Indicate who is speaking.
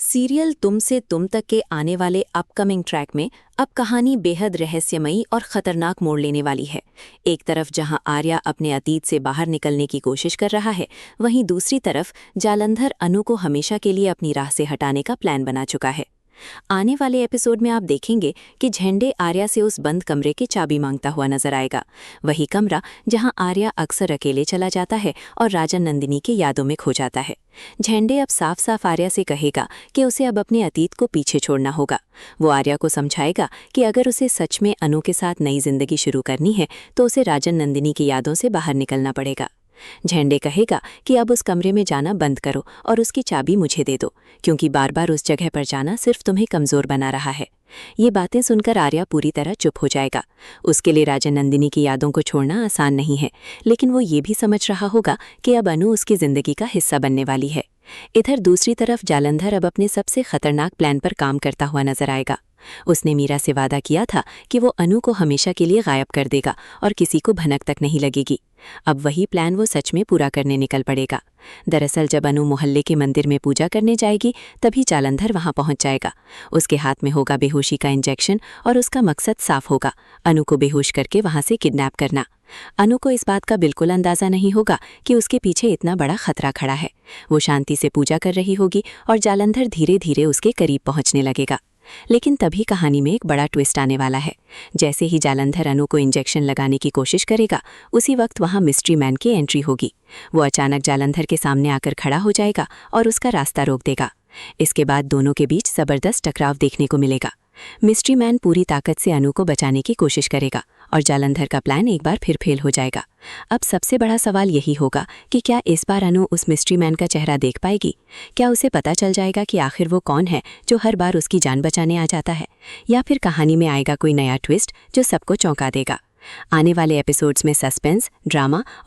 Speaker 1: Serial तुम से तुम तक के आने वाले अपकमिंग ट्रैक में अब कहानी बेहद रहस्यमयी और खतरनाक मोड़ लेने वाली है। एक तरफ जहां आर्या अपने अतीत से बाहर निकलने की कोशिश कर रहा है, वहीं दूसरी तरफ जालंधर अनु को हमेशा के लिए अपनी राह से हटाने का प्लान बना चुका है। आने वाले एपिसोड में आप देखेंगे कि झंडे आर्या से उस बंद कमरे की चाबी मांगता हुआ नजर आएगा, वही कमरा जहां आर्या अक्सर अकेले चला जाता है और राजन नंदिनी की यादों में खो जाता है। झंडे अब साफ साफ आर्या से कहेगा कि उसे अब अपने अतीत को पीछे छोड़ना होगा। वो आर्या को समझाएगा कि अगर उसे सच में अनु के साथ नई जिंदगी शुरू करनी है तो उसे राजन नंदिनी की यादों से बाहर निकलना पड़ेगा। झंडे कहेगा कि अब उस कमरे में जाना बंद करो और उसकी चाबी मुझे दे दो, क्योंकि बार बार उस जगह पर जाना सिर्फ तुम्हें कमजोर बना रहा है। ये बातें सुनकर आर्या पूरी तरह चुप हो जाएगा। उसके लिए राजन नंदिनी की यादों को छोड़ना आसान नहीं है, लेकिन वो ये भी समझ रहा होगा कि अब अनु उसकी जिंदगी का हिस्सा बनने वाली है। इधर दूसरी तरफ जालंधर अब अपने सबसे खतरनाक प्लान पर काम करता हुआ नजर आएगा। उसने मीरा से वादा किया था कि वो अनु को हमेशा के लिए गायब कर देगा और किसी को भनक तक नहीं लगेगी। अब वही प्लान वो सच में पूरा करने निकल पड़ेगा। दरअसल जब अनु मोहल्ले के मंदिर में पूजा करने जाएगी, तभी जालंधर वहां पहुंच जाएगा। उसके हाथ में होगा बेहोशी का इंजेक्शन और उसका मकसद साफ होगा, अनु को बेहोश करके वहां से किडनैप करना। अनु को इस बात का बिल्कुल अंदाजा नहीं होगा कि उसके पीछे इतना बड़ा खतरा खड़ा है। वो शांति से पूजा कर रही होगी और जालंधर धीरे धीरे उसके करीब पहुंचने लगेगा। लेकिन तभी कहानी में एक बड़ा ट्विस्ट आने वाला है। जैसे ही जालंधर अनु को इंजेक्शन लगाने की कोशिश करेगा, उसी वक्त वहां मिस्ट्री मैन की एंट्री होगी। वो अचानक जालंधर के सामने आकर खड़ा हो जाएगा और उसका रास्ता रोक देगा। इसके बाद दोनों के बीच जबरदस्त टकराव देखने को मिलेगा। मिस्ट्री मैन पूरी ताकत से अनु को बचाने की कोशिश करेगा और जालंधर का प्लान एक बार फिर फेल हो जाएगा। अब सबसे बड़ा सवाल यही होगा कि क्या इस बार अनु उस मिस्ट्री मैन का चेहरा देख पाएगी? क्या उसे पता चल जाएगा कि आखिर वो कौन है जो हर बार उसकी जान बचाने आ जाता है? या फिर कहानी में आएगा कोई नया ट्विस्ट जो सबको चौंका देगा? आने वाले एपिसोड्स में सस्पेंस, ड्रामा